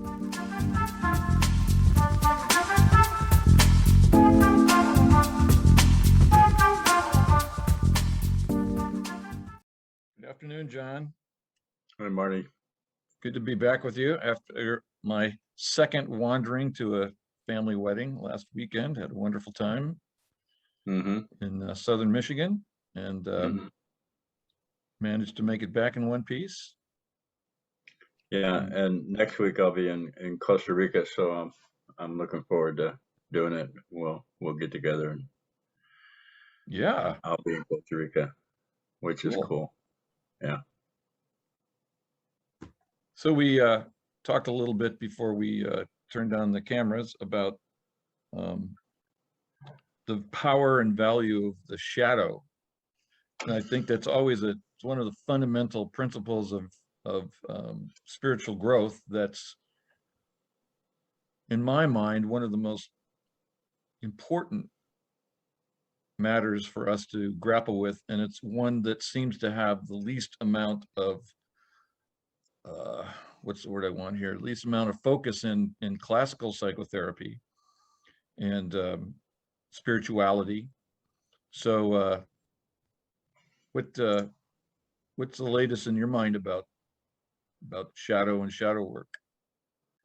Good afternoon, John. Hi, Marty. Good to be back with you after my second wandering to a family wedding last weekend. Had a wonderful time in southern Michigan, and managed to make it back in one piece. Yeah, and next week I'll be in Costa Rica, so I'm looking forward to doing it. We'll get together, and Yeah, I'll be in Costa Rica, which is cool. Yeah. So we talked a little bit before we turned on the cameras about the power and value of the shadow. And I think that's always it's one of the fundamental principles of spiritual growth. That's, in my mind, one of the most important matters for us to grapple with, and it's one that seems to have the least amount of what's the word I want here? Least amount of focus in classical psychotherapy and spirituality. So, what's the latest in your mind about shadow and shadow work?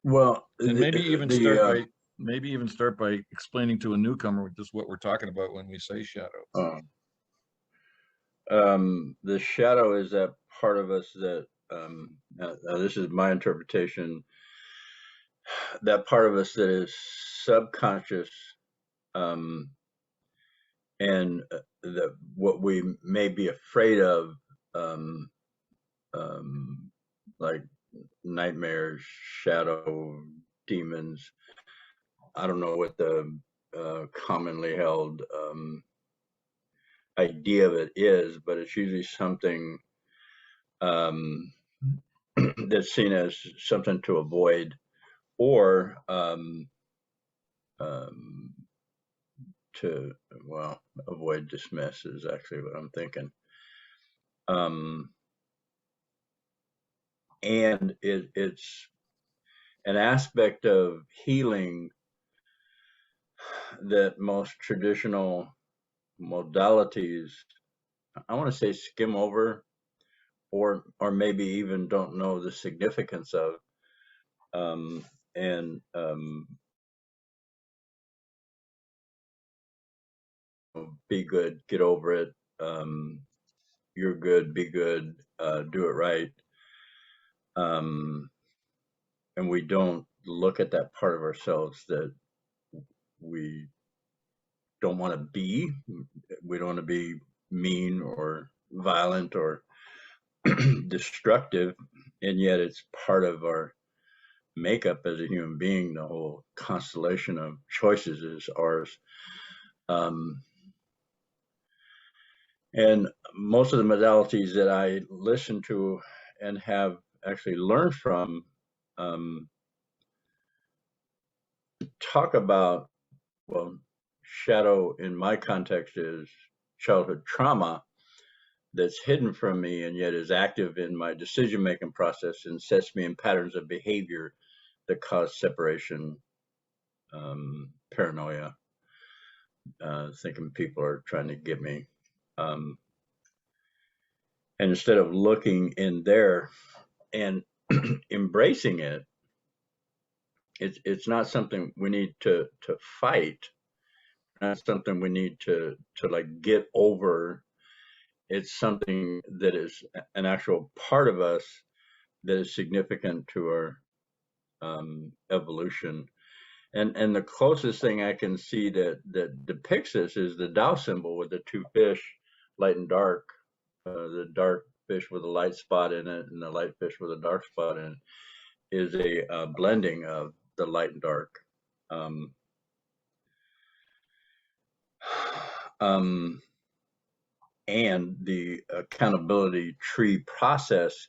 Well, And maybe even start by explaining to a newcomer just what we're talking about when we say shadow. The shadow is that part of us that this is my interpretation. That part of us that is subconscious, and that what we may be afraid of, like nightmares, shadow, demons. I don't know what the commonly held idea of it is, but it's usually something that's seen as something to avoid, or to avoid, dismiss is actually what I'm thinking. And it's an aspect of healing that most traditional modalities, I want to say, skim over, or maybe even don't know the significance of. Be good, get over it. You're good, be good, do it right. And we don't look at that part of ourselves that we don't want to be. We don't want to be mean or violent or destructive, and yet it's part of our makeup as a human being. The whole constellation of choices is ours. And most of the modalities that I listen to and have actually learned from talk about, well, shadow in my context is childhood trauma that's hidden from me and yet is active in my decision-making process and sets me in patterns of behavior that cause separation, paranoia, thinking people are trying to get me. And instead of looking in there and embracing it, it's not something we need to fight. Not something we need to like get over. It's something that is an actual part of us that is significant to our evolution. And the closest thing I can see that depicts this is the Tao symbol with the two fish, light and dark. The dark fish with a light spot in it and the light fish with a dark spot in it is a blending of the light and dark. And the accountability tree process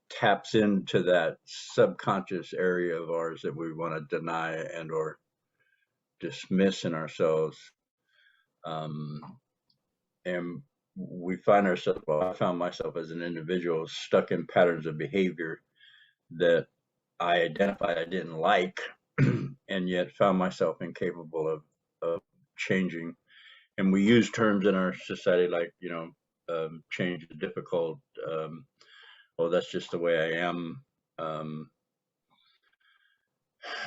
taps into that subconscious area of ours that we want to deny and or dismiss in ourselves. And we find ourselves, well, I found myself as an individual stuck in patterns of behavior that I identified I didn't like, and yet found myself incapable of changing. And we use terms in our society like, change is difficult. Well, that's just the way I am.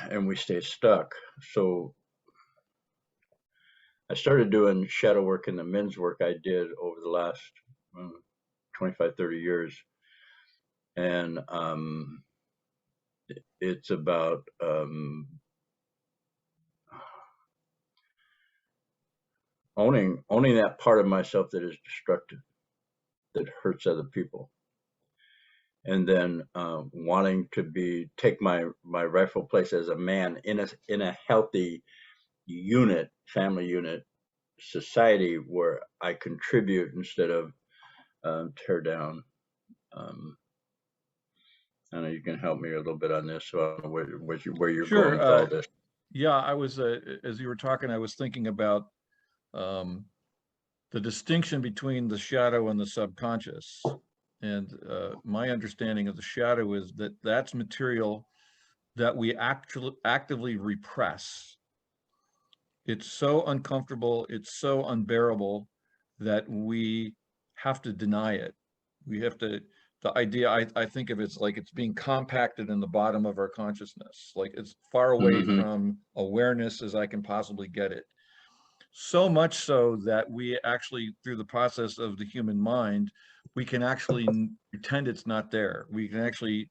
And we stay stuck. So I started doing shadow work in the men's work I did over the last 25, 30 years. And it's about owning that part of myself that is destructive, that hurts other people. And then wanting to take my rightful place as a man in a healthy unit, family unit, society where I contribute instead of tear down. I know you can help me a little bit on this, so I don't know where you're Sure. going with all this. Yeah, I was, as you were talking, I was thinking about the distinction between the shadow and the subconscious. And my understanding of the shadow is that that's material that we actually actively repress. It's so uncomfortable, it's so unbearable that we have to deny it. We have to, the idea, I think of it's like it's being compacted in the bottom of our consciousness, like it's far away from awareness as I can possibly get it. So much so that we actually, through the process of the human mind, we can actually pretend it's not there. We actually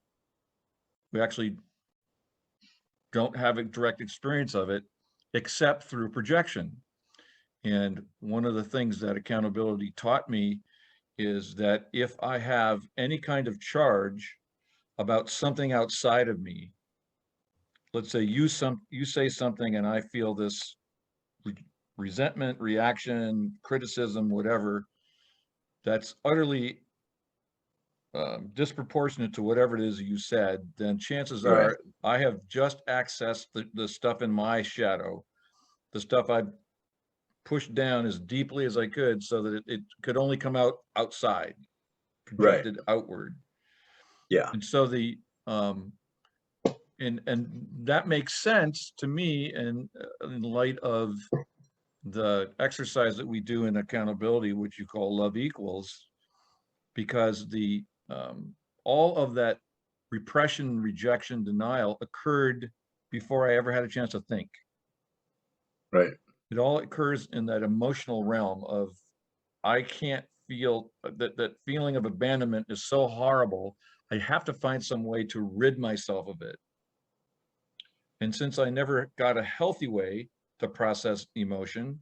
don't have a direct experience of it, except through projection. And one of the things that accountability taught me is that if I have any kind of charge about something outside of me, let's say you say something and I feel this resentment, reaction, criticism, whatever, that's utterly disproportionate to whatever it is you said, then chances are I have just accessed the stuff in my shadow, the stuff I pushed down as deeply as I could so that it could only come out outside, projected outward. Yeah. And so and that makes sense to me in light of the exercise that we do in accountability, which you call love equals, because all of that repression, rejection, denial occurred before I ever had a chance to think. Right. It all occurs in that emotional realm of I can't feel that feeling of abandonment is so horrible. I have to find some way to rid myself of it. And since I never got a healthy way to process emotion,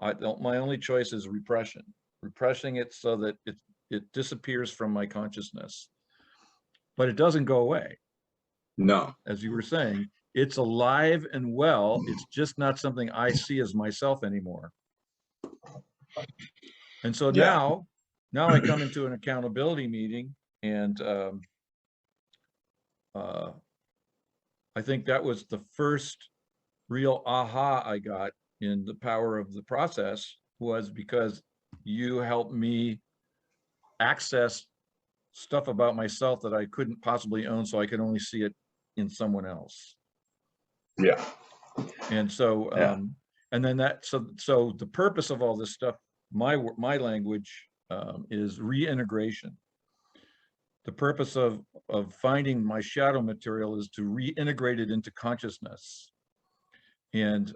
my only choice is repression, repressing it so that it disappears from my consciousness. But it doesn't go away. No. As you were saying, it's alive and well. It's just not something I see as myself anymore. And so now I come into an accountability meeting, and I think that was the first real aha I got in the power of the process, was because you helped me access stuff about myself that I couldn't possibly own, so I could only see it in someone else. Yeah. And so and then so the purpose of all this stuff, my language is reintegration. The purpose of finding my shadow material is to reintegrate it into consciousness. And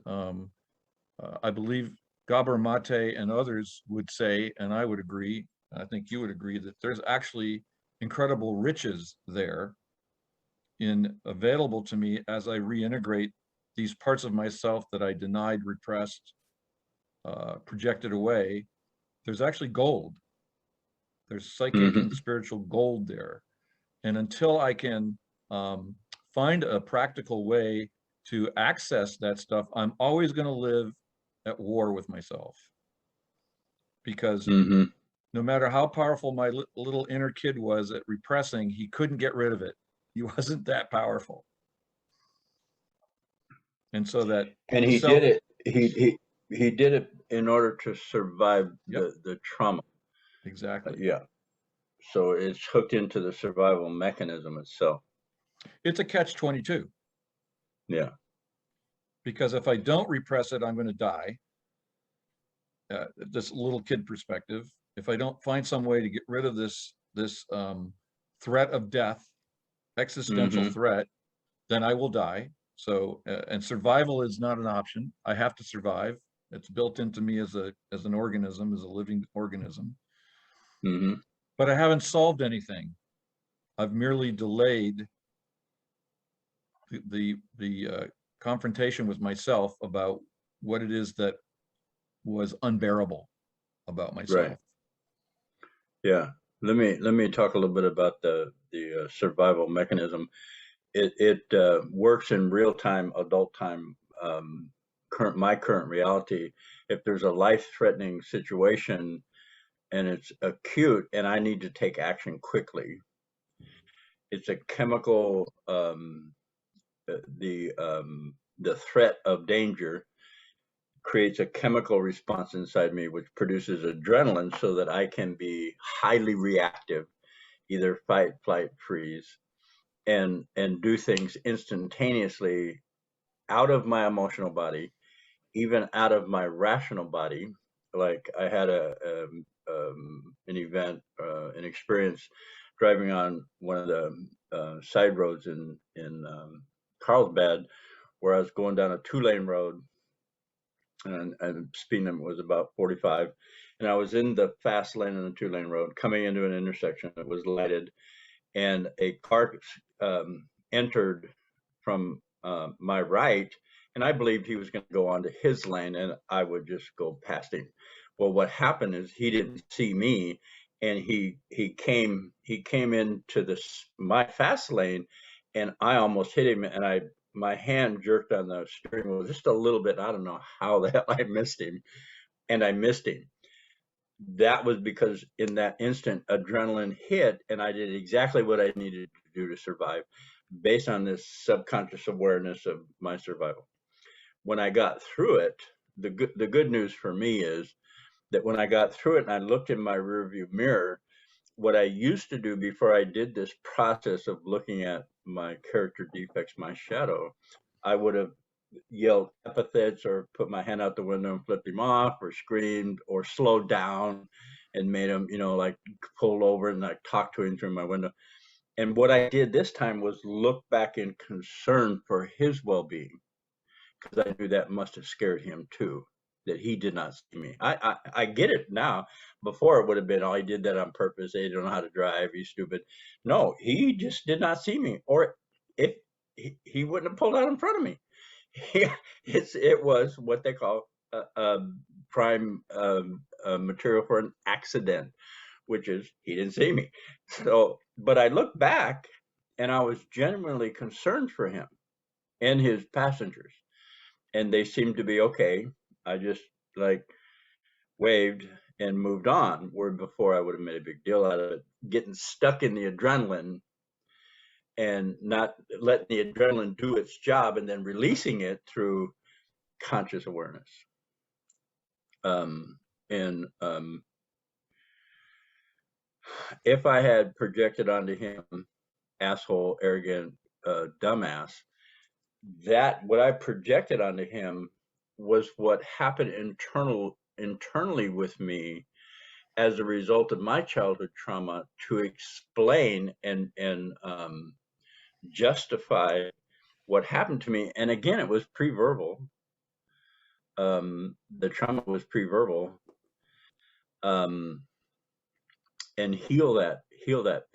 I believe Gabor Mate and others would say, and I would agree, I think you would agree, that there's actually incredible riches there available to me as I reintegrate these parts of myself that I denied, repressed, projected away. There's actually gold. There's psychic and spiritual gold there. And until I can find a practical way to access that stuff, I'm always going to live at war with myself. Because no matter how powerful my little inner kid was at repressing, he couldn't get rid of it. He wasn't that powerful. And so that, and he did it. He did it in order to survive the trauma. Exactly. Yeah. So it's hooked into the survival mechanism itself. It's a catch-22, Yeah. because if I don't repress it, I'm going to die. This little kid perspective. If I don't find some way to get rid of this threat of death, existential Mm-hmm. threat, then I will die. So, and survival is not an option. I have to survive. It's built into me as an organism, as a living organism. Mm-hmm. But I haven't solved anything. I've merely delayed the confrontation with myself about what it is that was unbearable about Right. myself. Yeah. Let me talk a little bit about the survival mechanism. It works in real time, adult time, my current reality. If there's a life-threatening situation and it's acute and I need to take action quickly, it's a chemical, the threat of danger creates a chemical response inside me, which produces adrenaline so that I can be highly reactive, either fight, flight, freeze, and do things instantaneously out of my emotional body, even out of my rational body. Like I had an event, an experience driving on one of the side roads in Carlsbad, where I was going down a 2-lane road, and speed limit was about 45, and I was in the fast lane on the 2-lane road, coming into an intersection that was lighted, and a car entered from my right, and I believed he was going to go onto his lane, and I would just go past him. Well, what happened is he didn't see me, and he came into my fast lane, and I almost hit him, and my hand jerked on the steering wheel just a little bit. I don't know how the hell I missed him, and I missed him. That was because in that instant, adrenaline hit, and I did exactly what I needed to do to survive based on this subconscious awareness of my survival. When I got through it, the good news for me is that when I got through it and I looked in my rearview mirror, what I used to do before I did this process of looking at my character defects, my shadow, I would have yelled epithets or put my hand out the window and flipped him off, or screamed or slowed down and made him, like pull over, and I talked to him through my window. And what I did this time was look back in concern for his well-being, because I knew that must have scared him too, that he did not see me. I get it now. Before it would have been, oh, he did that on purpose. They don't know how to drive. He's stupid. No, he just did not see me. Or if he wouldn't have pulled out in front of me. It was what they call prime material for an accident, which is he didn't see me. So, but I look back and I was genuinely concerned for him and his passengers, and they seemed to be okay. I just like waved and moved on, where before I would have made a big deal out of it, getting stuck in the adrenaline and not letting the adrenaline do its job, and then releasing it through conscious awareness. And if I had projected onto him, asshole, arrogant, dumbass, that what I projected onto him was what happened internally with me as a result of my childhood trauma, to explain and justify what happened to me. And again, it was pre-verbal. The trauma was pre-verbal, and heal that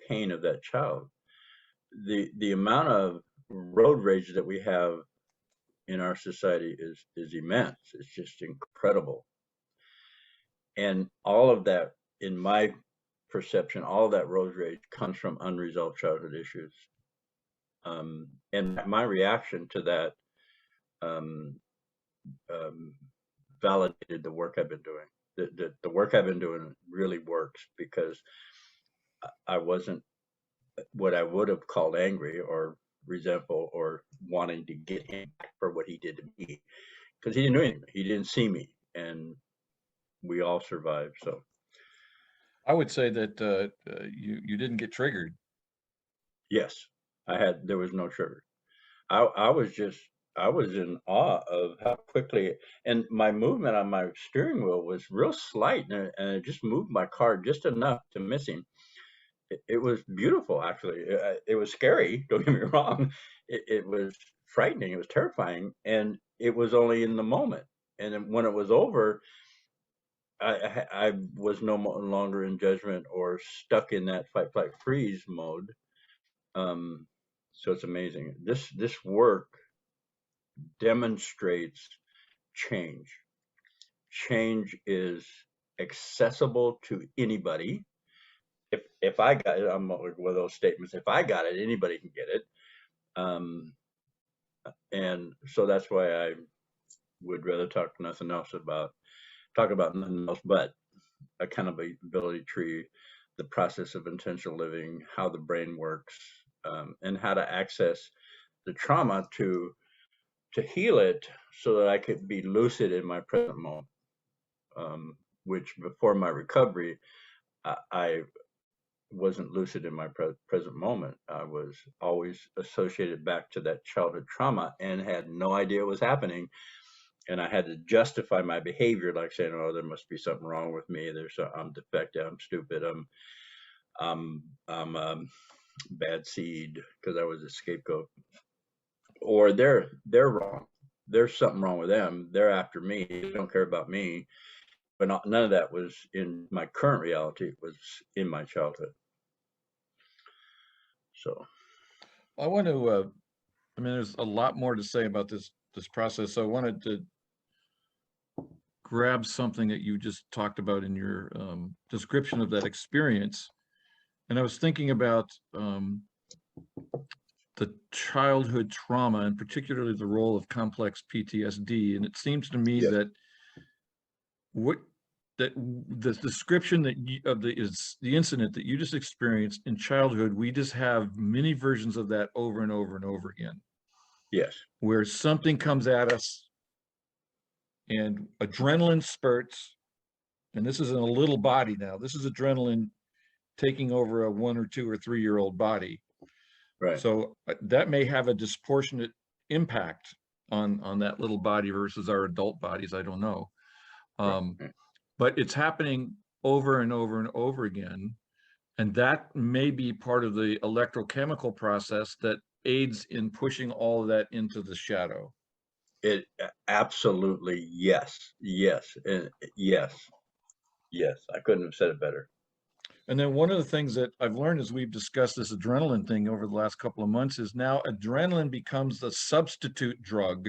pain of that child. The amount of road rage that we have in our society is immense. It's just incredible. And all of that, in my perception, all of that road rage comes from unresolved childhood issues. And my reaction to that validated the work I've been doing. The work I've been doing really works, because I wasn't what I would have called angry or resentful or wanting to get him back for what he did to me, because he didn't do anything. He didn't see me, and we all survived. So I would say that you didn't get triggered. yes, There was no trigger. I was in awe of how quickly, and my movement on my steering wheel was real slight, and it just moved my car just enough to miss him. It was beautiful, actually. It was scary, don't get me wrong. It was frightening, it was terrifying, and it was only in the moment. And then when it was over, I was no longer in judgment or stuck in that fight, flight, freeze mode. So it's amazing. This work demonstrates change. Change is accessible to anybody. If I got it, I'm like one of those statements. If I got it, anybody can get it. And so that's why I would rather talk about nothing else but accountability tree, the process of intentional living, how the brain works, and how to access the trauma to heal it so that I could be lucid in my present moment. Which before my recovery, I wasn't lucid in my present moment. I was always associated back to that childhood trauma and had no idea what was happening. And I had to justify my behavior, like saying, "Oh, there must be something wrong with me. I'm defective. I'm stupid. I'm bad seed because I was a scapegoat." Or they're wrong. There's something wrong with them. They're after me. They don't care about me. But none of that was in my current reality. It was in my childhood. So I want to, I mean, there's a lot more to say about this process. So I wanted to grab something that you just talked about in your description of that experience. And I was thinking about the childhood trauma, and particularly the role of complex PTSD. And it seems to me that the description of the incident that you just experienced in childhood, we just have many versions of that over and over and over again. yes, where something comes at us and adrenaline spurts, and this is in a little body now. This is adrenaline taking over a 1 or 2 or 3-year-old body. right. So that may have a disproportionate impact on that little body versus our adult bodies. I don't know. Right. But it's happening over and over and over again. And that may be part of the electrochemical process that aids in pushing all of that into the shadow. It absolutely, yes, yes, yes, yes. I couldn't have said it better. And then one of the things that I've learned as we've discussed this adrenaline thing over the last couple of months is now adrenaline becomes the substitute drug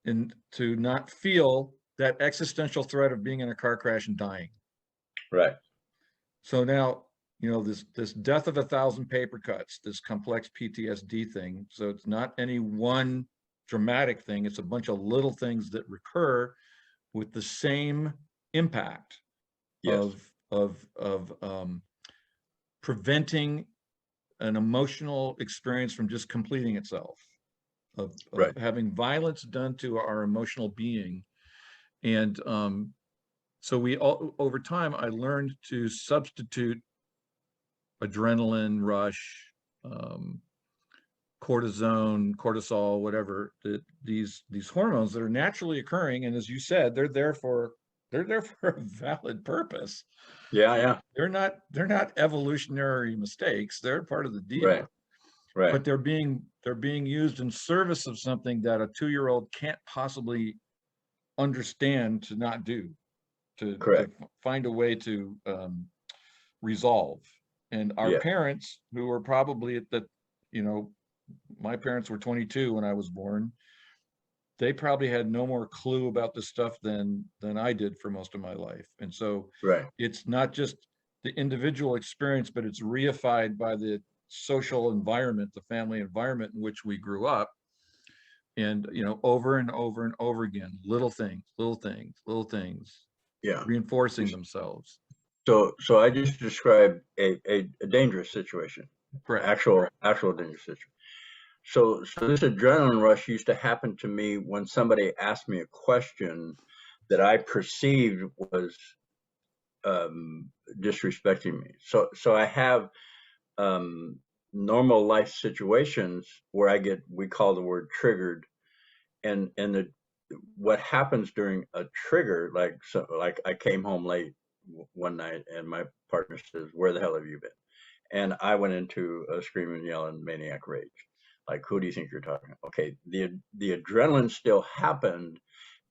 and to not feel that existential threat of being in a car crash and dying. Right. So now, you know, this death of 1,000 paper cuts, this complex PTSD thing. So it's not any one dramatic thing. It's a bunch of little things that recur with the same impact Yes. of preventing an emotional experience from just completing itself, of Right. having violence done to our emotional being. And so over time, I learned to substitute adrenaline rush, cortisol, whatever, these hormones that are naturally occurring. And as you said, they're there for a valid purpose. Yeah. They're not evolutionary mistakes. They're part of the deal. Right. Right. But they're being used in service of something that a 2-year-old can't possibly understand to not do, to find a way to resolve. And our parents, who were probably at the, you know, my parents were 22 when I was born. They probably had no more clue about this stuff than I did for most of my life. And so it's not just the individual experience, but it's reified by the social environment, the family environment in which we grew up. And, you know, over and over and over again, little things, reinforcing themselves. So I just described a dangerous situation. Correct. Actual dangerous situation. So this adrenaline rush used to happen to me when somebody asked me a question that I perceived was disrespecting me. So I have um, normal life situations where we call the word triggered, and what happens during a trigger, like I came home late one night and my partner says, "Where the hell have you been?" And I went into a screaming, yelling, maniac rage. Like, who do you think you're talking about? Okay, the adrenaline still happened,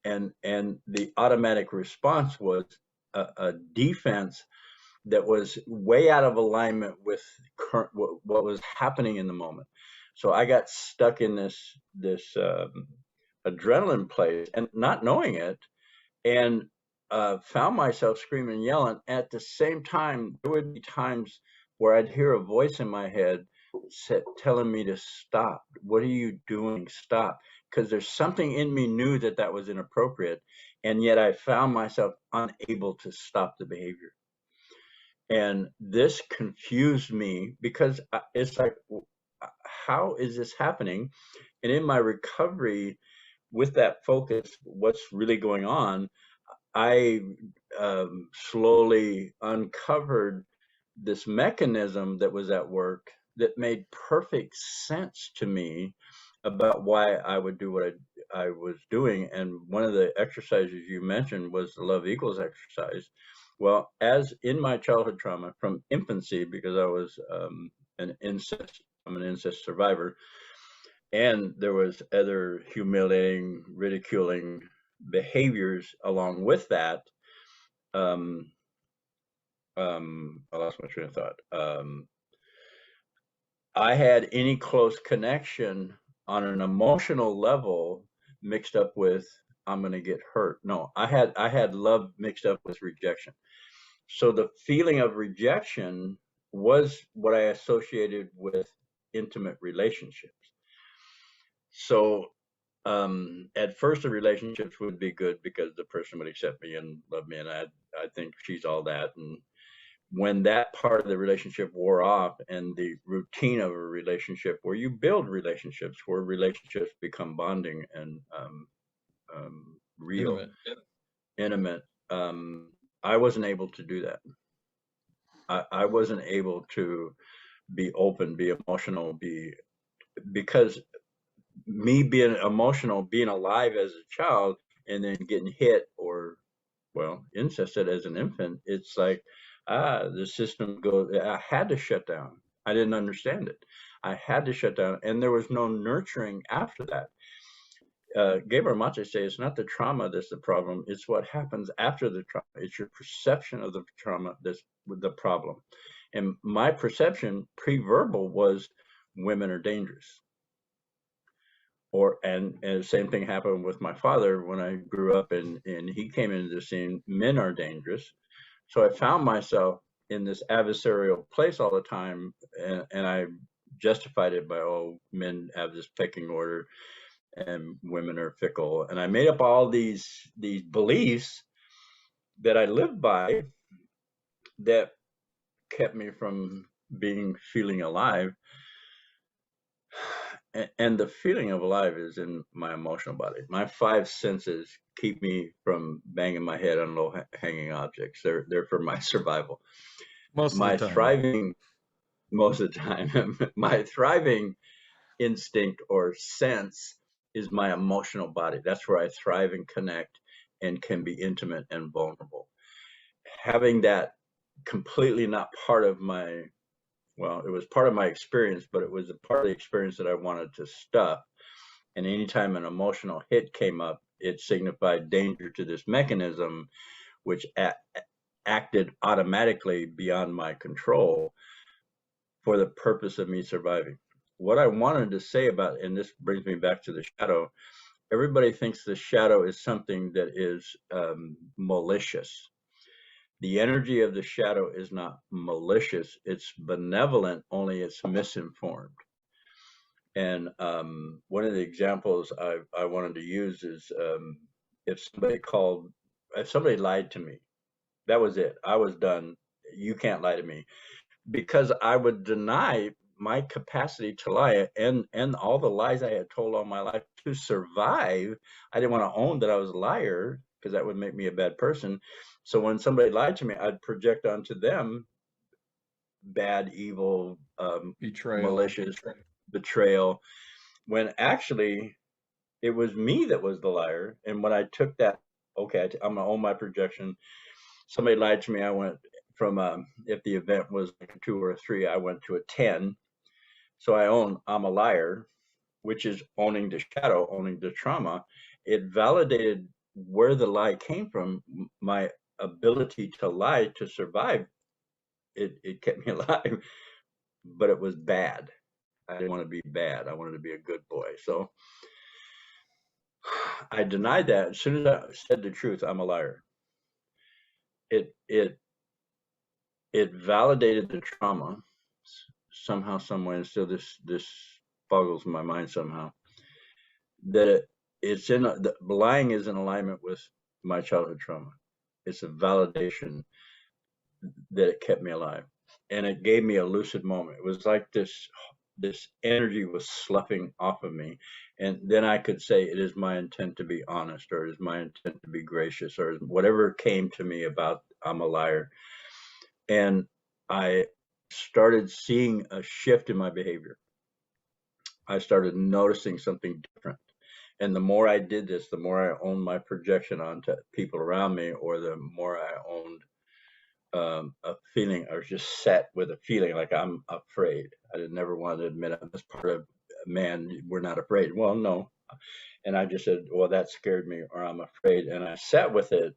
and the automatic response was a defense that was way out of alignment with what was happening in the moment. So I got stuck in this adrenaline place and not knowing it, and found myself screaming and yelling. At the same time, there would be times where I'd hear a voice in my head telling me to stop. What are you doing? Stop. Because there's something in me knew that that was inappropriate, and yet I found myself unable to stop the behavior. And this confused me because it's like, how is this happening? And in my recovery, with that focus, what's really going on, I slowly uncovered this mechanism that was at work that made perfect sense to me about why I would do what I was doing. And one of the exercises you mentioned was the love equals exercise. Well, as in my childhood trauma from infancy, because I was I'm an incest survivor, and there was other humiliating, ridiculing behaviors along with that. I lost my train of thought. I had any close connection on an emotional level mixed up with I'm going to get hurt. No, I had love mixed up with rejection. So the feeling of rejection was what I associated with intimate relationships. So at first the relationships would be good because the person would accept me and love me, and I think she's all that. And when that part of the relationship wore off, and the routine of a relationship where you build relationships, where relationships become bonding and real, intimate, I wasn't able to do that. I wasn't able to be open, be emotional, because me being emotional, being alive as a child, and then getting hit or, well, incested as an infant, it's like, the system goes, I had to shut down. I didn't understand it. I had to shut down, and there was no nurturing after that. Gabriel Mache says it's not the trauma that's the problem, it's what happens after the trauma. It's your perception of the trauma that's the problem. And my perception pre-verbal was women are dangerous. And the same thing happened with my father when I grew up, and he came into the scene. Men are dangerous. So I found myself in this adversarial place all the time, and I justified it by, oh, men have this pecking order and women are fickle. And I made up all these beliefs that I lived by that kept me from feeling alive. And the feeling of alive is in my emotional body. My five senses keep me from banging my head on low hanging objects. They're for my survival. Most of My the time. thriving, most of the time, my thriving instinct or sense is my emotional body. That's where I thrive and connect and can be intimate and vulnerable. Having that completely not part of my, well, it was part of my experience, but it was a part of the experience that I wanted to stuff. And anytime an emotional hit came up, it signified danger to this mechanism, which acted automatically beyond my control for the purpose of me surviving. What I wanted to say about, and this brings me back to the shadow, everybody thinks the shadow is something that is malicious. The energy of the shadow is not malicious, it's benevolent, only it's misinformed. And one of the examples I wanted to use is if somebody lied to me, that was it. I was done. You can't lie to me. Because I would deny my capacity to lie, and all the lies I had told all my life to survive. I didn't want to own that I was a liar because that would make me a bad person. So when somebody lied to me, I'd project onto them bad, evil, Betrayal. malicious, betrayal, when actually it was me that was the liar. And when I took that, okay, I'm gonna own my projection. Somebody lied to me. I went from if the event was like a 2 or a 3, I went to a 10. So I'm a liar, which is owning the shadow, owning the trauma. It validated where the lie came from. My ability to lie to survive. It kept me alive, but it was bad. I didn't want to be bad. I wanted to be a good boy. So I denied that. As soon as I said the truth, I'm a liar. It it it validated the trauma somehow, some way, and still this boggles my mind somehow. That it's in the lying is in alignment with my childhood trauma. It's a validation that it kept me alive, and it gave me a lucid moment. It was like this energy was sloughing off of me, and then I could say it is my intent to be honest, or it is my intent to be gracious, or whatever came to me about I'm a liar. And I started seeing a shift in my behavior. I started noticing something different. And the more I did this, the more I owned my projection onto people around me, or the more I owned a feeling, or just sat with a feeling like I'm afraid. I never wanted to admit I'm this part of man, we're not afraid. Well, no. And I just said, well, that scared me, or I'm afraid. And I sat with it.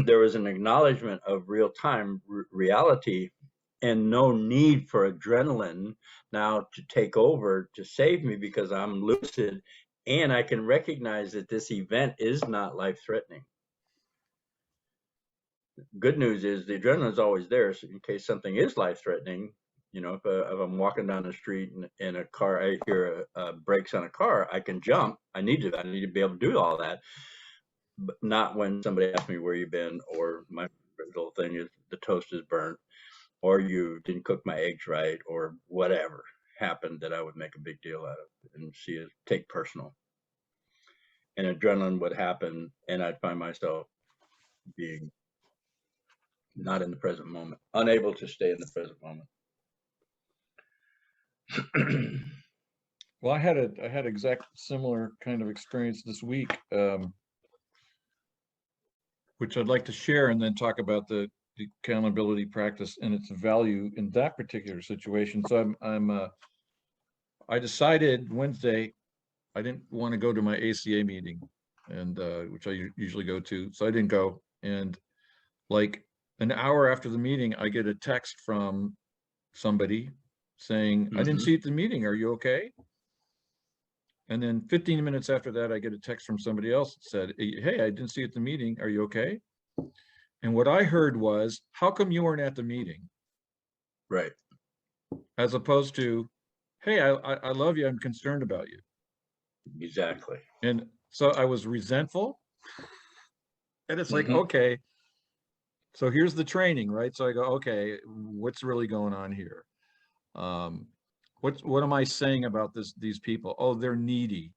There was an acknowledgement of real time reality, and no need for adrenaline now to take over to save me, because I'm lucid and I can recognize that this event is not life threatening. Good news is the adrenaline is always there, so in case something is life threatening, if I'm walking down the street and in a car, I hear brakes on a car, I can jump. I need to be able to do all that. But not when somebody asks me where you've been, or my little thing is the toast is burnt, or you didn't cook my eggs right, or whatever happened that I would make a big deal out of and see it take personal. And adrenaline would happen, and I'd find myself being not in the present moment, unable to stay in the present moment. Well, I had exact similar kind of experience this week, which I'd like to share, and then talk about the accountability practice and its value in that particular situation. So I decided Wednesday I didn't want to go to my ACA meeting, and which I usually go to, so I didn't go. And like an hour after the meeting, I get a text from somebody saying, I didn't see you at the meeting. Are you okay? And then 15 minutes after that, I get a text from somebody else that said, hey, I didn't see you at the meeting. Are you okay? And what I heard was, how come you weren't at the meeting? Right. As opposed to, hey, I love you. I'm concerned about you. Exactly. And so I was resentful. And it's like, okay, so here's the training, right? So I go, okay, what's really going on here? What am I saying about these people? Oh, they're needy.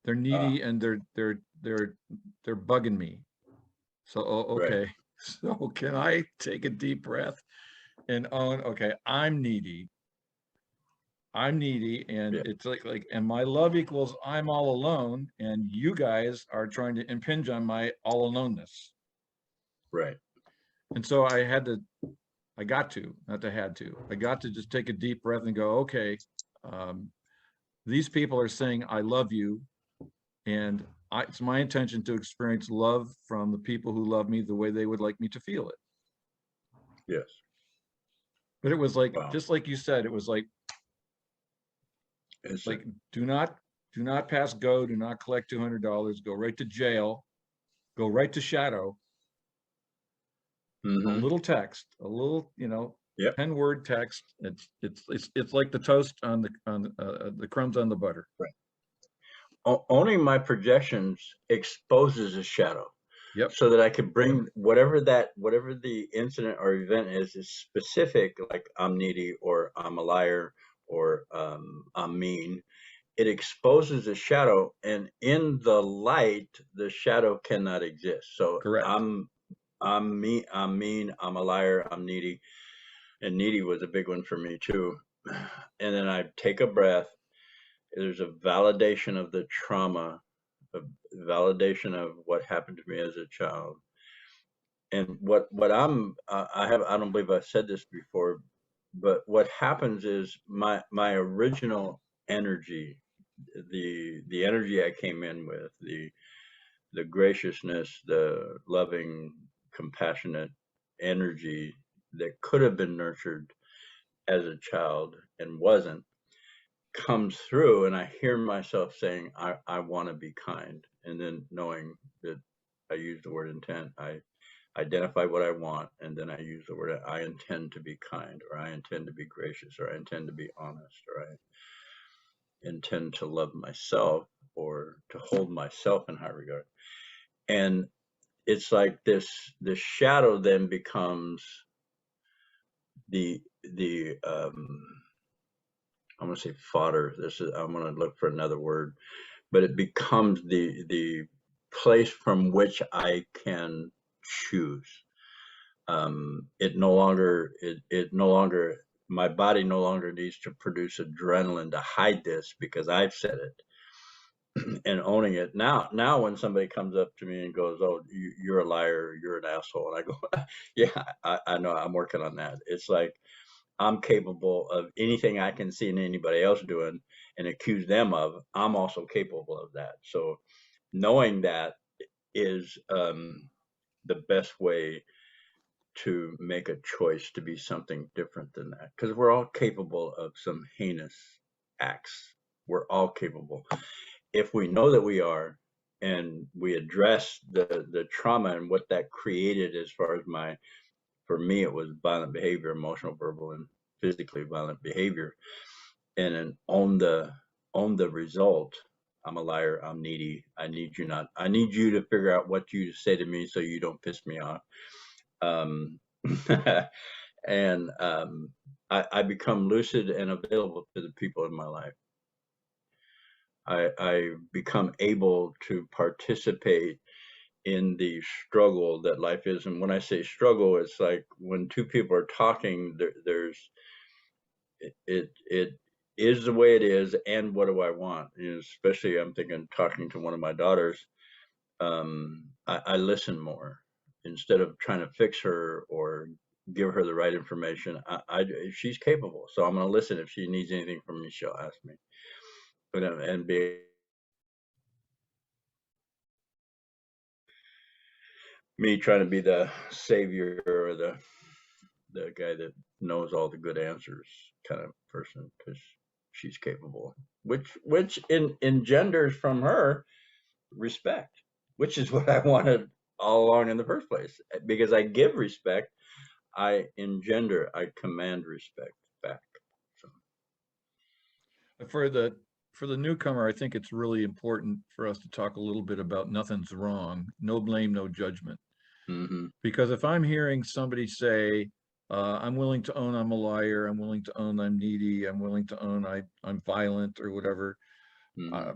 They're needy, and they're bugging me. So, okay. Right. So can I take a deep breath and own, okay, I'm needy, and yeah. It's like, and my love equals I'm all alone, and you guys are trying to impinge on my all aloneness. Right. And so I got to just take a deep breath and go, okay, these people are saying I love you, and it's my intention to experience love from the people who love me the way they would like me to feel it. Yes. But it was like, wow. Just like you said, it was like, do not pass go, do not collect $200, go right to jail, go right to shadow. A little text, a little, 10-word text. It's like the toast on the crumbs on the butter. Right. Owning my projections exposes a shadow. Yep. So that I can bring whatever the incident or event is specific, like I'm needy, or I'm a liar, or I'm mean. It exposes a shadow, and in the light, the shadow cannot exist. So correct. I'm mean, I'm a liar, I'm needy. And needy was a big one for me too. And then I take a breath. There's a validation of the trauma, a validation of what happened to me as a child. And what I don't believe I've said this before, but what happens is my original energy, the energy I came in with, the graciousness, the loving, compassionate energy that could have been nurtured as a child and wasn't, comes through, and I hear myself saying, I want to be kind. And then knowing that I use the word intent, I identify what I want, and then I use the word, I intend to be kind, or I intend to be gracious, or I intend to be honest, or I intend to love myself, or to hold myself in high regard. And it's like this shadow then becomes the I'm gonna say fodder. I'm gonna look for another word, but it becomes the place from which I can choose. It no longer, my body no longer needs to produce adrenaline to hide this because I've said it. And owning it now when somebody comes up to me and goes, oh, you're a liar, you're an asshole, and I go, yeah, I know, I'm working on that. It's like I'm capable of anything I can see anybody else doing and accuse them of, I'm also capable of that. So knowing that is the best way to make a choice to be something different than that, because we're all capable of some heinous acts. We're all capable if we know that we are, and we address the trauma and what that created. As far as for me, it was violent behavior, emotional, verbal, and physically violent behavior, and then own the result. I'm a liar, I'm needy, I need you to figure out what you say to me so you don't piss me off. um and I become lucid and available to the people in my life. I become able to participate in the struggle that life is. And when I say struggle, it's like when two people are talking, there's it is the way it is, and what do I want? You know, especially I'm thinking talking to one of my daughters, I listen more instead of trying to fix her or give her the right information. She's capable, so I'm going to listen. If she needs anything from me, she'll ask me. But and be me trying to be the savior or the guy that knows all the good answers kind of person, because she's capable, which engenders from her respect, which is what I wanted all along in the first place. Because I give respect, I command respect back. So. For the newcomer, I think it's really important for us to talk a little bit about nothing's wrong, no blame, no judgment. Mm-hmm. Because if I'm hearing somebody say, I'm willing to own I'm a liar, I'm willing to own I'm needy, I'm willing to own I'm violent or whatever, Mm-hmm.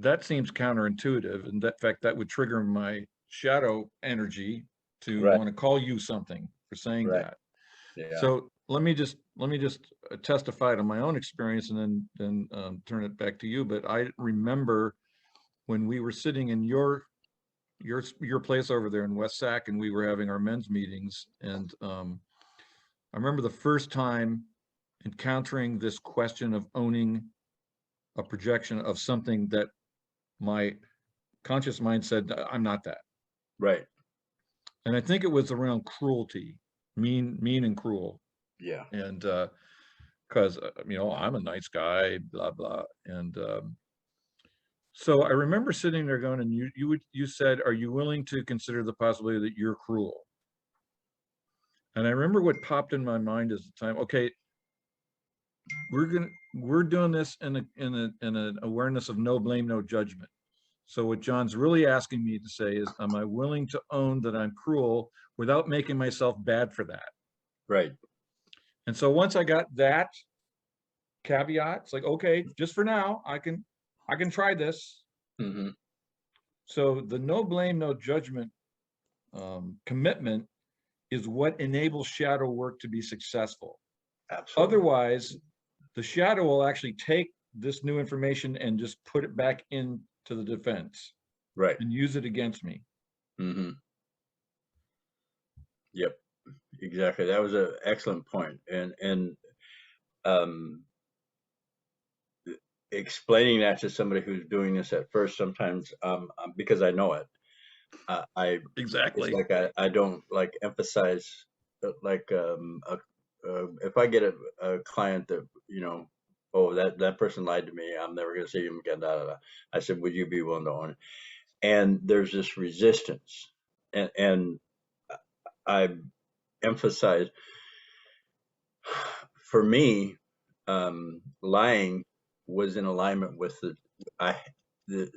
that seems counterintuitive. And that fact, that would trigger my shadow energy to Right. want to call you something for saying Right. that. Yeah. So let me just testify to my own experience and then turn it back to you. But I remember when we were sitting in your place over there in West Sac, and we were having our men's meetings, and I remember the first time encountering this question of owning a projection of something that my conscious mind said, I'm not that. Right. And I think it was around cruelty, mean and cruel. Yeah. And because you know, I'm a nice guy, blah blah. And so I remember sitting there going, and you said, are you willing to consider the possibility that you're cruel? And I remember what popped in my mind at the time. Okay, we're doing this in an awareness of no blame, no judgment. So what John's really asking me to say is, am I willing to own that I'm cruel without making myself bad for that? Right. And so once I got that caveat, it's like, okay, just for now, I can try this. Mm-hmm. So the no blame, no judgment commitment is what enables shadow work to be successful. Absolutely. Otherwise, the shadow will actually take this new information and just put it back into the defense Right. and use it against me. Mm-hmm. Yep. Exactly. That was an excellent point. And um, explaining that to somebody who's doing this at first, sometimes because I know it, I it's Exactly. like I don't like emphasize like if I get a client that oh that person lied to me, I'm never going to see him again. Da, da, da. I said, would you be willing to own it? And there's this resistance, and I emphasize for me, lying was in alignment with the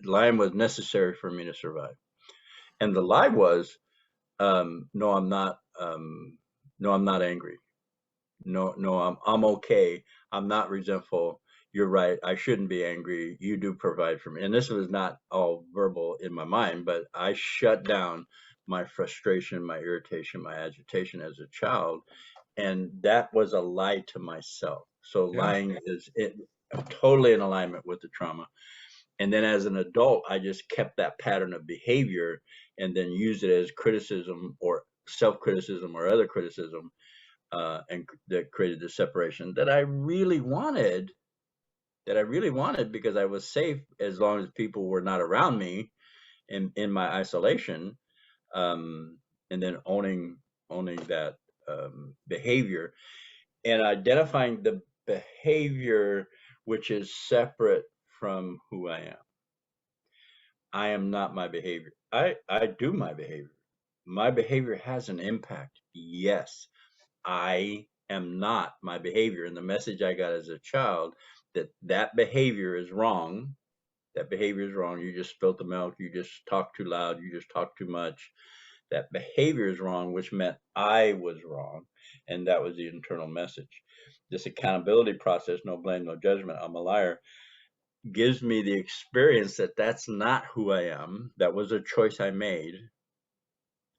lying was necessary for me to survive, and the lie was no, I'm not. No, I'm not angry. No, no, I'm okay. I'm not resentful. You're right. I shouldn't be angry. You do provide for me. And this was not all verbal in my mind, but I shut down my frustration, my irritation, my agitation as a child, and that was a lie to myself. So Yeah. lying is totally in alignment with the trauma. And then as an adult, I just kept that pattern of behavior and then used it as criticism or self-criticism or other criticism, and that created the separation that I really wanted. That I really wanted because I was safe as long as people were not around me in my isolation, um, and then owning that behavior and identifying the behavior which is separate from who I am. I am not my behavior. I do my behavior. My behavior has an impact. Yes, I am not my behavior. And the message I got as a child that behavior is wrong. That behavior is wrong. You just spilled the milk. You just talk too loud. You just talk too much. That behavior is wrong, which meant I was wrong. And that was the internal message. This accountability process, no blame, no judgment, I'm a liar, gives me the experience that that's not who I am. That was a choice I made.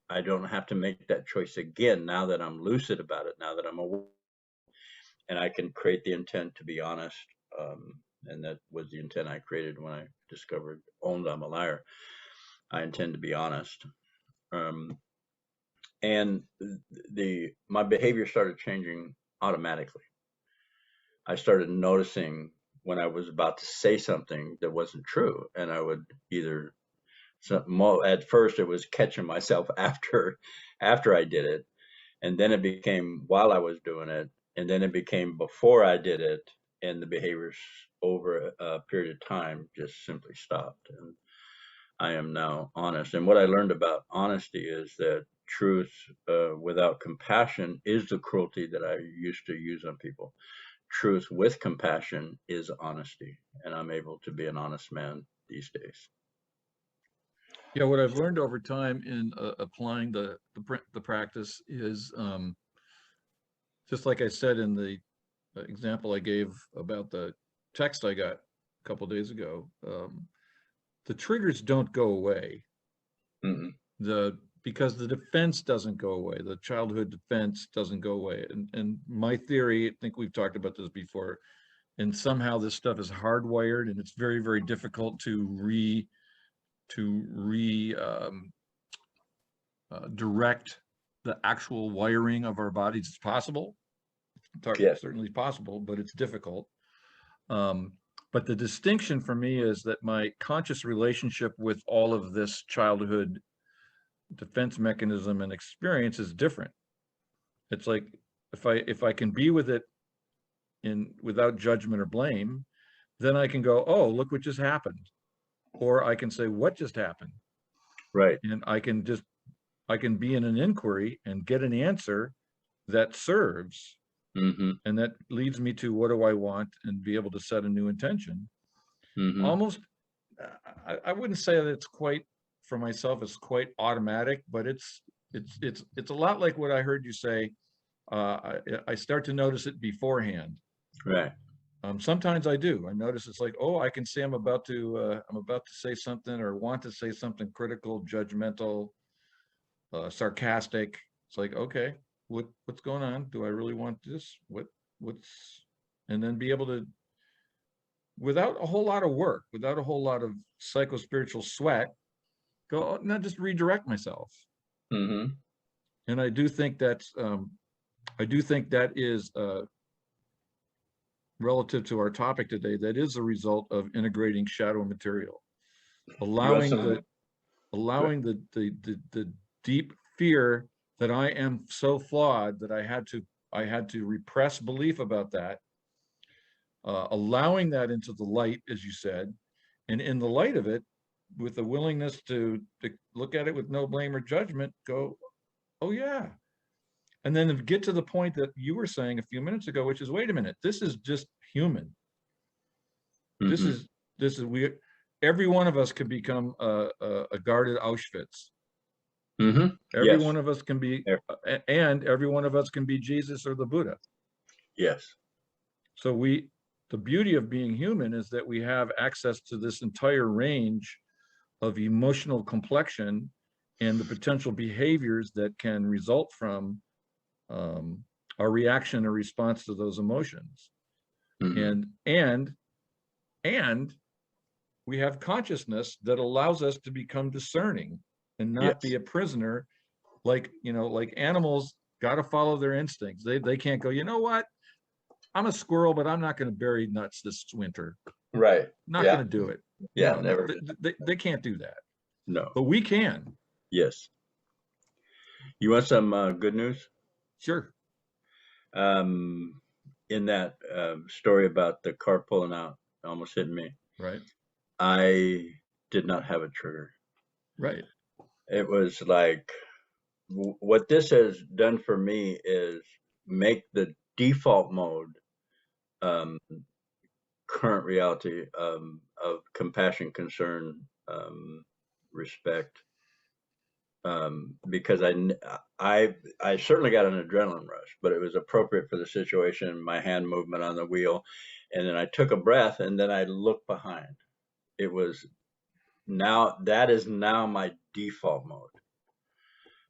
I don't have to make that choice again now that I'm lucid about it, now that I'm aware, and I can create the intent to be honest. And that was the intent I created when I owned I'm a liar. I intend to be honest. Um, and my behavior started changing automatically. I started noticing when I was about to say something that wasn't true, and I would either at first it was catching myself after I did it, and then it became while I was doing it, and then it became before I did it, and the behaviors over a period of time just simply stopped. And I am now honest. And what I learned about honesty is that truth without compassion is the cruelty that I used to use on people. Truth with compassion is honesty, and I'm able to be an honest man these days. Yeah, what I've learned over time in applying the practice is just like I said in the example I gave about the text I got a couple of days ago. The triggers don't go away. Mm-mm. Because the defense doesn't go away. The childhood defense doesn't go away. And my theory, I think we've talked about this before, and somehow this stuff is hardwired, and it's very, very difficult to direct the actual wiring of our bodies. It's possible, Yes. certainly possible, but it's difficult. But the distinction for me is that my conscious relationship with all of this childhood defense mechanism and experience is different. It's like if I can be with it without judgment or blame, then I can go, oh, look what just happened. Or I can say, what just happened? Right. And I can be in an inquiry and get an answer that serves. Mm-hmm. And that leads me to what do I want and be able to set a new intention. Mm-hmm. Almost, I wouldn't say that it's quite, for myself, it's quite automatic, but it's a lot like what I heard you say. I start to notice it beforehand. Right. Sometimes I do. I notice it's like, oh, I can see I'm about to say something or want to say something critical, judgmental, sarcastic. It's like, okay, what's going on? Do I really want this? What's, and then be able to, without a whole lot of work, without a whole lot of psycho-spiritual sweat, go, oh, not just redirect myself. Mm-hmm. And I do think that's, I do think that is relative to our topic today, that is a result of integrating shadow material, You want allowing some? the deep fear that I am so flawed that I had to repress belief about that, allowing that into the light, as you said, and in the light of it, with the willingness to look at it with no blame or judgment, go, oh yeah. And then get to the point that you were saying a few minutes ago, which is, wait a minute, this is just human. This Mm-hmm. is, we, every one of us can become a guarded Auschwitz. Mm-hmm. Every Yes. one of us can be, and every one of us can be Jesus or the Buddha. Yes. So the beauty of being human is that we have access to this entire range of emotional complexion and the potential behaviors that can result from our reaction or response to those emotions. Mm-hmm. And we have consciousness that allows us to become discerning and not be Yes. a prisoner. Like, like animals got to follow their instincts. They can't go, you know what, I'm a squirrel, but I'm not going to bury nuts this winter. Right. Not Yeah. going to do it. Yeah. No, Never. they can't do that, No. but we can. Yes. You want some good news? Sure. Um, in that story about the car pulling out, almost hitting me, Right. I did not have a trigger. Right. It was like what this has done for me is make the default mode um, current reality of compassion, concern, respect. Because I certainly got an adrenaline rush, but it was appropriate for the situation. My hand movement on the wheel, and then I took a breath, and then I looked behind. It was now that is now my default mode,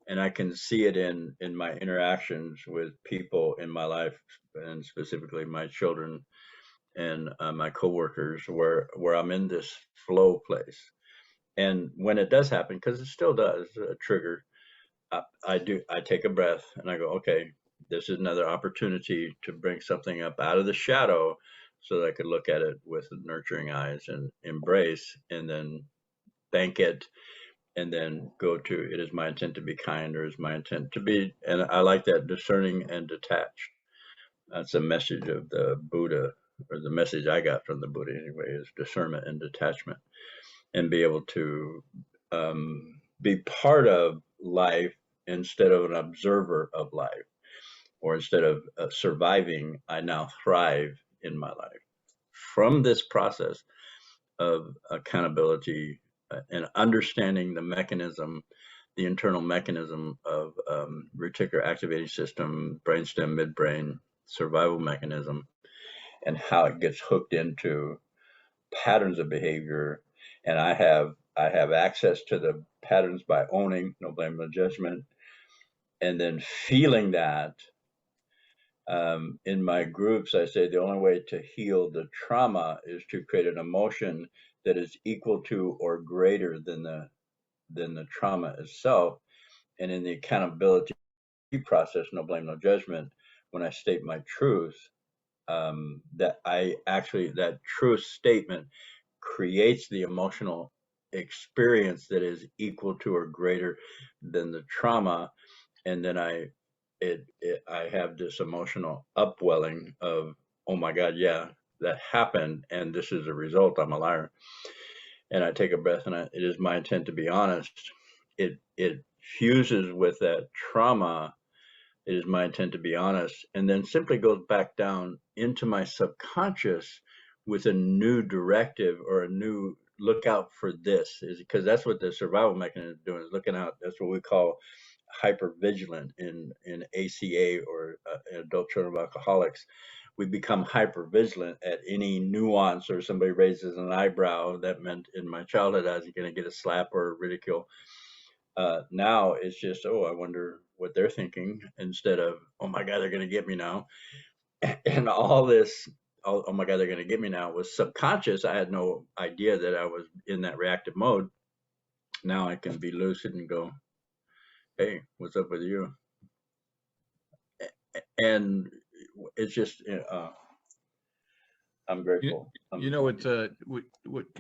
and I can see it in my interactions with people in my life, and specifically my children and my coworkers, where I'm in this flow place. And when it does happen, because it still does trigger, I take a breath and I go, okay, this is another opportunity to bring something up out of the shadow so that I could look at it with nurturing eyes and embrace, and then thank it, and then go to, it is my intent to be kind, or is my intent to be, and I like that, discerning and detached. That's a message of the Buddha, or the message I got from the Buddha anyway, is discernment and detachment, and be able to be part of life instead of an observer of life, or instead of surviving, I now thrive in my life from this process of accountability and understanding the mechanism, the internal mechanism of reticular activating system, brainstem, midbrain survival mechanism, and how it gets hooked into patterns of behavior. And I have access to the patterns by owning, no blame, no judgment, and then feeling that. In my groups, I say the only way to heal the trauma is to create an emotion that is equal to or greater than the trauma itself. And in the accountability process, no blame, no judgment, when I state my truth, that truth statement creates the emotional experience that is equal to or greater than the trauma, and then I have this emotional upwelling of, oh my God, yeah, that happened, and this is a result. I'm a liar, and I take a breath, and it is my intent to be honest. It fuses with that trauma. It is my intent to be honest, and then simply goes back down into my subconscious with a new directive, or a new look out for this, is because that's what the survival mechanism is doing, is looking out. That's what we call hypervigilant in ACA, or adult children of alcoholics. We become hypervigilant at any nuance, or somebody raises an eyebrow, that meant in my childhood I was going to get a slap or ridicule. Now it's just, oh, I wonder what they're thinking, instead of, oh my God, they're going to get me now. And all this, oh my God, they're going to get me now, was subconscious. I had no idea that I was in that reactive mode. Now I can be lucid and go, hey, what's up with you? And it's just, I'm grateful. You know what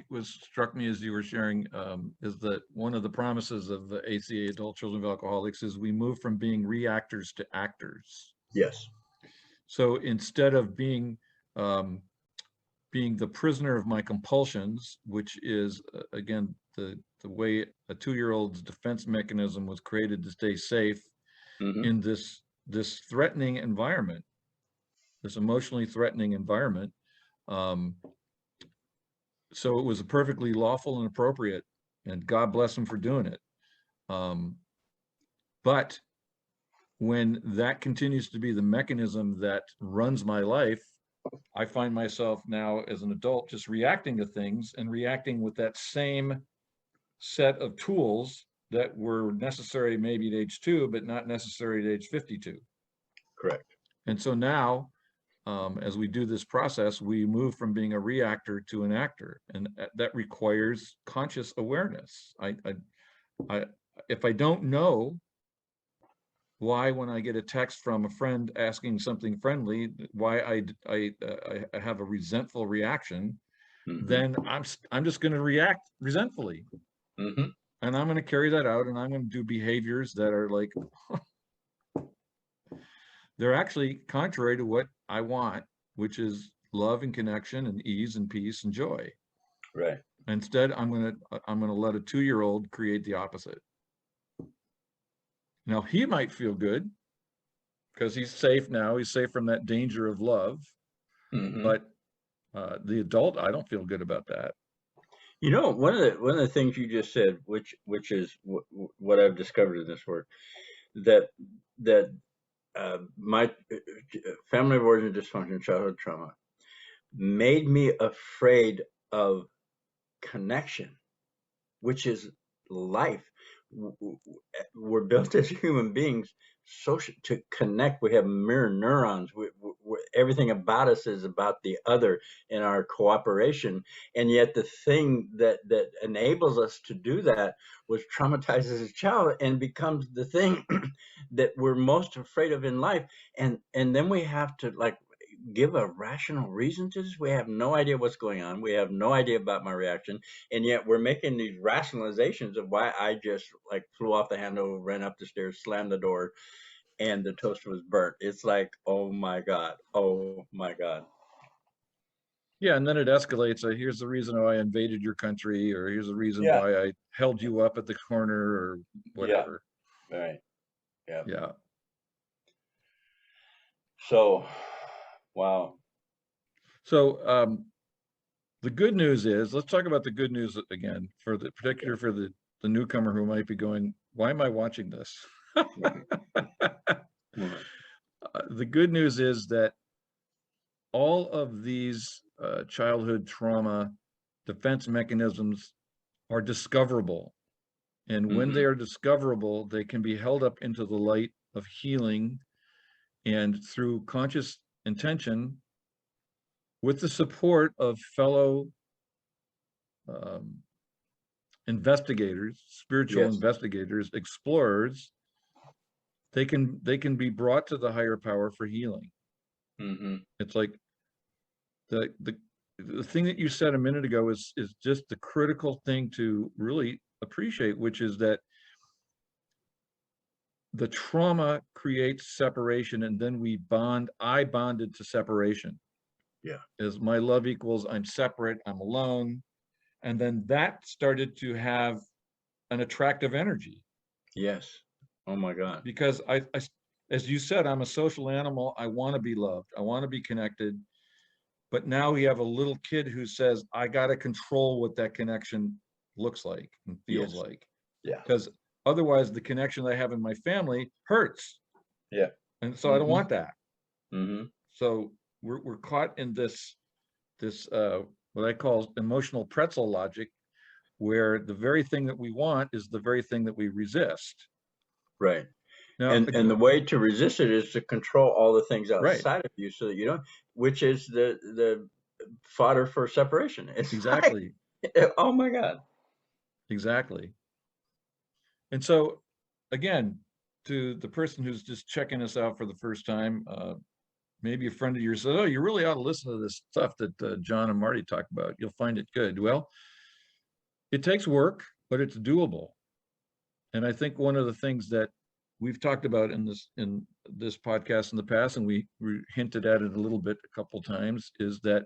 was struck me as you were sharing is that one of the promises of the ACA, Adult Children of Alcoholics, is we move from being reactors to actors. Yes. So instead of being the prisoner of my compulsions, which is again the way a 2-year-old's defense mechanism was created to stay safe in this threatening environment, this emotionally threatening environment. So it was perfectly lawful and appropriate, and God bless him for doing it. But when that continues to be the mechanism that runs my life, I find myself now as an adult just reacting to things, and reacting with that same set of tools that were necessary maybe at age 2, but not necessary at age 52. Correct. And so now, as we do this process, we move from being a reactor to an actor, and that requires conscious awareness. If I don't know why, when I get a text from a friend asking something friendly, why I have a resentful reaction, then I'm just going to react resentfully, and I'm going to carry that out, and I'm going to do behaviors that are like they're actually contrary to what I want, which is love and connection and ease and peace and joy. Right. Instead, I'm going to let a 2-year-old create the opposite. Now, he might feel good because he's safe now. He's safe from that danger of love. But the adult, I don't feel good about that. You know, one of the things you just said, which is what I've discovered in this work, that my family of origin dysfunction, childhood trauma, made me afraid of connection, which is life. We're built as human beings social to connect. We have mirror neurons. Everything about us is about the other in our cooperation. And yet the thing that enables us to do that was traumatized as a child and becomes the thing that we're most afraid of in life. And then we have to like give a rational reason to this. We have no idea what's going on. We have no idea about my reaction. And yet we're making these rationalizations of why I just like flew off the handle, ran up the stairs, slammed the door, and the toaster was burnt. It's like, oh my God. Oh my God. Yeah, and then it escalates. Here's the reason why I invaded your country, or here's the reason why I held you up at the corner, or whatever. Yeah. Right. Yeah. Yeah. So, wow. So the good news is, let's talk about the good news again, for the particular for the newcomer who might be going, why am I watching this? The good news is that all of these childhood trauma defense mechanisms are discoverable. And when they are discoverable, they can be held up into the light of healing, and through conscious intention, with the support of fellow investigators, spiritual investigators, explorers, they can be brought to the higher power for healing. It's like the thing that you said a minute ago is just the critical thing to really appreciate, which is that the trauma creates separation, and then we bond. I bonded to separation. Yeah. As my love equals I'm separate, I'm alone. And then that started to have an attractive energy. Yes. Oh my God. Because I as you said, I'm a social animal. I want to be loved. I want to be connected. But now we have a little kid who says, I got to control what that connection looks like and feels like. Yeah. Because otherwise the connection that I have in my family hurts. Yeah. And so I don't want that. Mm-hmm. So we're caught in this what I call emotional pretzel logic, where the very thing that we want is the very thing that we resist. Right. Now, And the way to resist it is to control all the things right, outside of you so that you don't, which is the fodder for separation. It's like, exactly, oh my God. exactly. And so, again, to the person who's just checking us out for the first time, maybe a friend of yours said, "Oh, you really ought to listen to this stuff that John and Marty talk about. You'll find it good." Well, it takes work, but it's doable. And I think one of the things that we've talked about in this podcast in the past, and we hinted at it a little bit a couple times, is that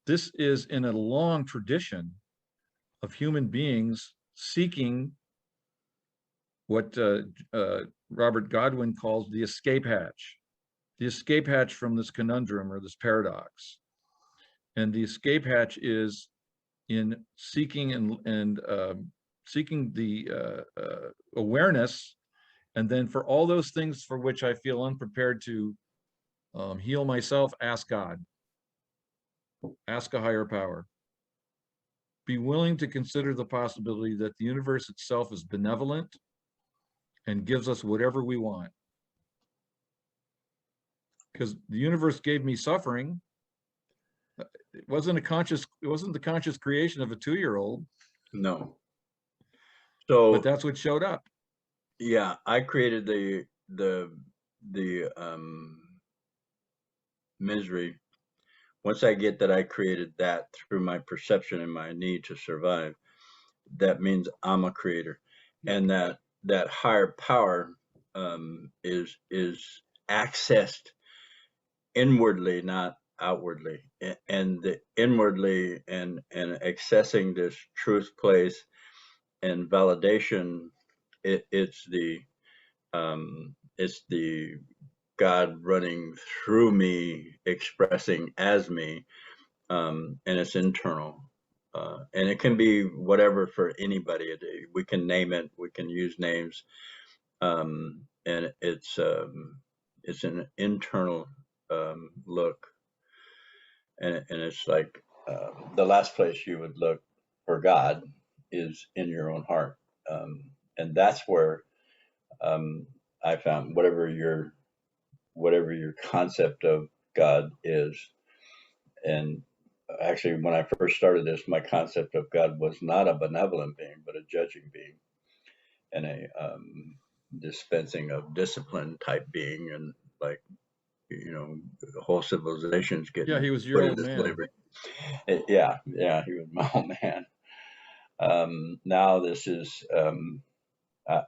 this is in a long tradition of human beings seeking what Robert Godwin calls the escape hatch from this conundrum or this paradox. And the escape hatch is in seeking and seeking the awareness, and then for all those things for which I feel unprepared to heal myself, ask God, ask a higher power. Be willing to consider the possibility that the universe itself is benevolent and gives us whatever we want. Because the universe gave me suffering. It wasn't the conscious creation of a 2-year-old. No. But So that's what showed up. yeah, I created the misery. Once I get that I created that through my perception and my need to survive, that means I'm a creator, and that higher power is accessed inwardly, not outwardly, and the inwardly and accessing this truth place and validation. It's the God running through me, expressing as me, and it's internal. And it can be whatever for anybody. We can name it. We can use names, and it's an internal look, and it's like the last place you would look for God is in your own heart, and that's where I found whatever your concept of God is. And actually, when I first started this, my concept of God was not a benevolent being, but a judging being, and a dispensing of discipline type being, and like, whole civilizations get Yeah, he was your put old into man. slavery. Yeah, he was my old man. Now this is,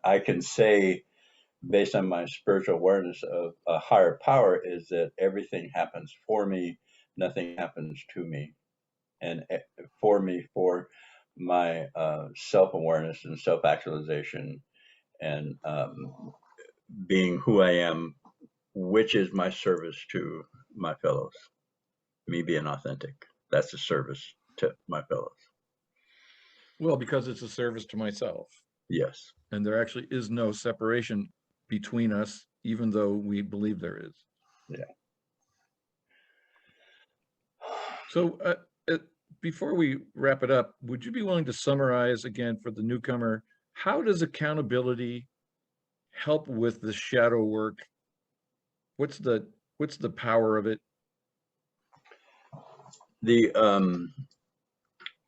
I can say, based on my spiritual awareness of a higher power, is that everything happens for me, nothing happens to me, and for me, for my self-awareness and self-actualization, and being who I am, which is my service to my fellows. Me being authentic, that's a service to my fellows. Well, because it's a service to myself. Yes. And there actually is no separation between us, even though we believe there is. Yeah. So before we wrap it up, would you be willing to summarize again for the newcomer, how does accountability help with the shadow work? What's the power of it?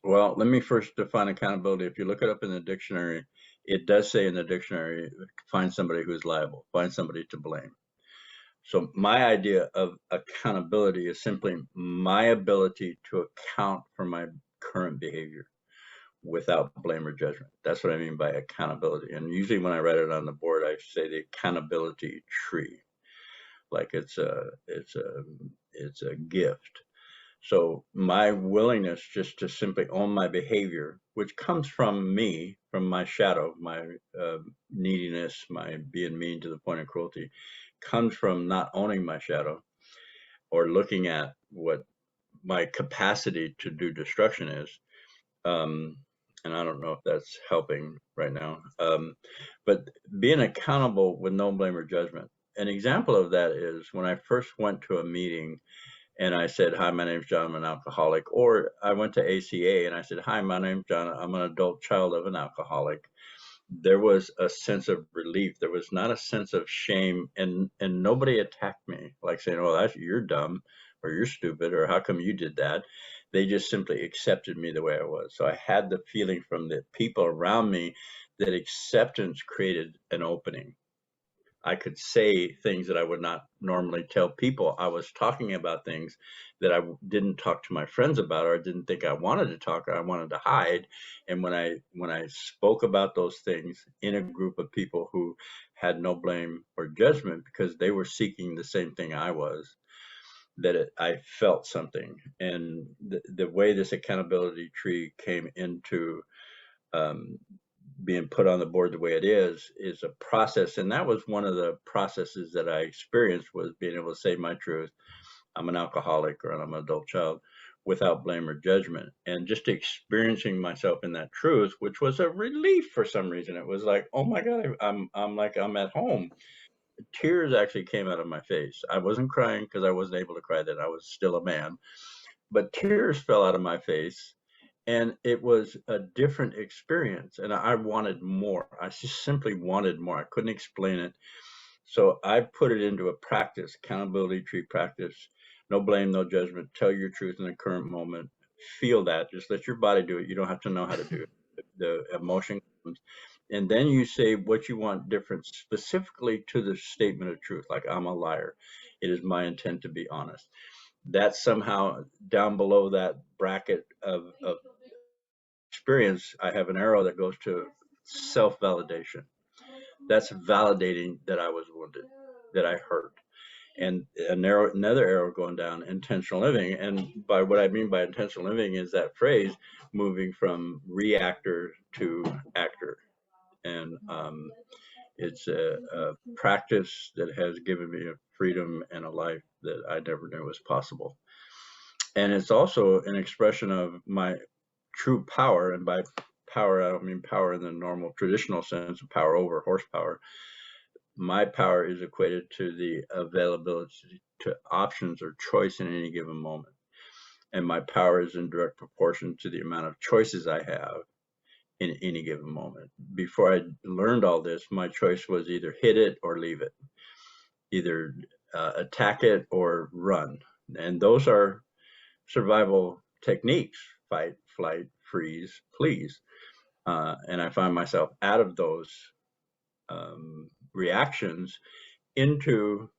Well, let me first define accountability. If you look it up in the dictionary, it does say in the dictionary, find somebody who's liable, find somebody to blame. So my idea of accountability is simply my ability to account for my current behavior without blame or judgment. That's what I mean by accountability. And usually when I write it on the board, I say the accountability tree, like it's a gift. So my willingness just to simply own my behavior, which comes from me, from my shadow, my neediness, my being mean to the point of cruelty, comes from not owning my shadow or looking at what my capacity to do destruction is. And I don't know if that's helping right now. But being accountable with no blame or judgment. An example of that is when I first went to a meeting and I said, "Hi, my name's John, I'm an alcoholic." Or I went to ACA and I said, "Hi, my name's John, I'm an adult child of an alcoholic." There was a sense of relief. There was not a sense of shame, and nobody attacked me like saying, "Oh, you're dumb," or "You're stupid," or "How come you did that?" They just simply accepted me the way I was. So I had the feeling from the people around me that acceptance created an opening. I could say things that I would not normally tell people. I was talking about things that I didn't talk to my friends about, or I didn't think I wanted to talk, or I wanted to hide. And when I spoke about those things in a group of people who had no blame or judgment because they were seeking the same thing I was, I felt something. And the way this accountability tree came into being put on the board the way it is a process. And that was one of the processes that I experienced, was being able to say my truth. I'm an alcoholic, or I'm an adult child, without blame or judgment, and just experiencing myself in that truth, which was a relief for some reason. It was like, oh my God, I'm like, I'm at home. Tears actually came out of my face. I wasn't crying because I wasn't able to cry then. I was still a man, but tears fell out of my face. And it was a different experience, and I wanted more. I just simply wanted more. I couldn't explain it. So I put it into a practice, accountability tree practice. No blame, no judgment. Tell your truth in the current moment. Feel that. Just let your body do it. You don't have to know how to do it. The emotion comes. And then you say what you want different, specifically to the statement of truth, like, I'm a liar. It is my intent to be honest. That's somehow down below that bracket of experience. I have an arrow that goes to self-validation. That's validating that I was wounded, that I hurt. And another arrow going down, intentional living. And by what I mean by intentional living is that phrase, moving from reactor to actor. And it's a practice that has given me a freedom and a life that I never knew was possible. And it's also an expression of my true power. And by power, I don't mean power in the normal traditional sense of power over horsepower. My power is equated to the availability to options or choice in any given moment. And my power is in direct proportion to the amount of choices I have in any given moment. Before I learned all this, my choice was either hit it or leave it, either attack it or run. And those are survival techniques: fight, flight, freeze, please. And I find myself out of those reactions into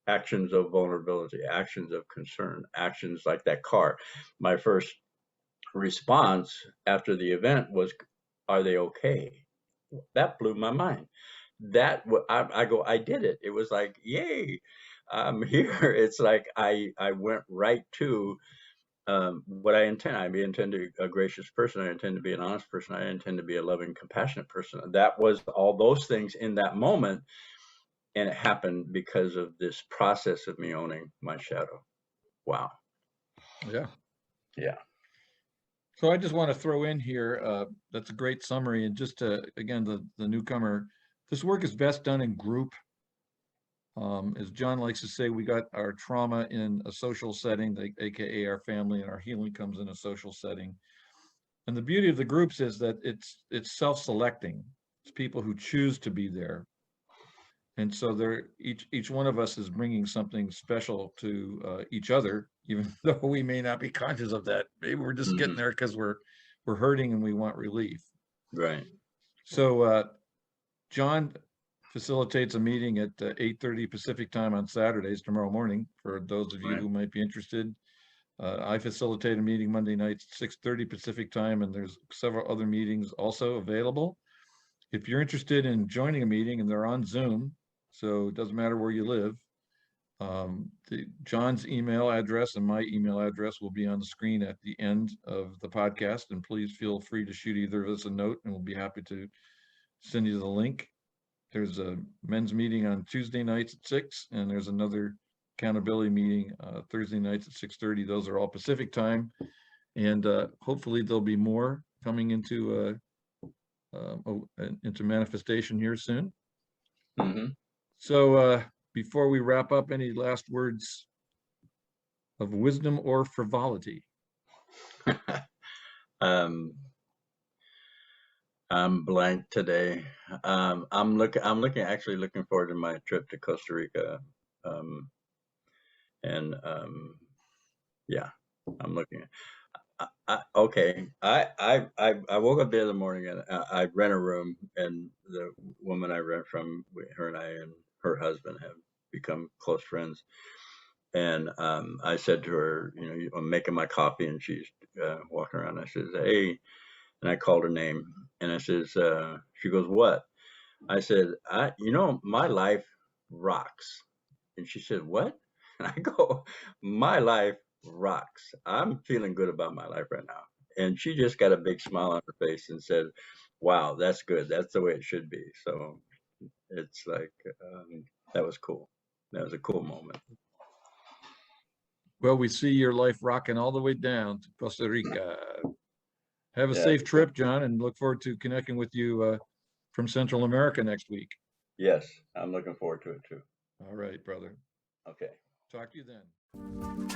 actions of vulnerability, actions of concern, actions like that car. My first response after the event was, "Are they okay?" That blew my mind. I go, I did it. It was like, yay, I'm here. It's like I went right to what I intend. I intend to be a gracious person. I intend to be an honest person. I intend to be a loving, compassionate person. That was all those things in that moment. And it happened because of this process of me owning my shadow. Wow. Yeah. Yeah. So I just want to throw in here, that's a great summary. And just to, again, the newcomer, this work is best done in group. As John likes to say, we got our trauma in a social setting, AKA our family, and our healing comes in a social setting. And the beauty of the groups is that it's self-selecting. It's people who choose to be there. And so each one of us is bringing something special to each other, even though we may not be conscious of that. Maybe we're just getting there because we're hurting and we want relief. Right. So John facilitates a meeting at 8:30 Pacific time on Saturdays, tomorrow morning, for those of you who might be interested. I facilitate a meeting Monday nights at 6:30 Pacific time, and there's several other meetings also available. If you're interested in joining a meeting, and they're on Zoom, so it doesn't matter where you live, John's email address and my email address will be on the screen at the end of the podcast, and please feel free to shoot either of us a note, and we'll be happy to send you the link. There's a men's meeting on Tuesday nights at 6, and there's another accountability meeting Thursday nights at 6:30. Those are all Pacific time, and hopefully there'll be more coming into manifestation here soon. So before we wrap up, any last words of wisdom or frivolity? um, I'm blank today. Actually looking forward to my trip to Costa Rica. Um, and yeah, I'm looking. Okay. I woke up the other morning and I rent a room, and the woman I rent from, her and I and her husband have become close friends. And I said to her, I'm making my coffee, and she's walking around. I says, "Hey," and I called her name, and I says, she goes, "What?" I said, my life rocks." And she said, "What?" And I go, "My life rocks. I'm feeling good about my life right now." And she just got a big smile on her face and said, "Wow, that's good. That's the way it should be." So it's like, that was cool. That was a cool moment. Well, we see your life rocking all the way down to Costa Rica. Have a Yeah. safe trip, John, and look forward to connecting with you from Central America next week. Yes, I'm looking forward to it too. All right, brother. Okay. Talk to you then.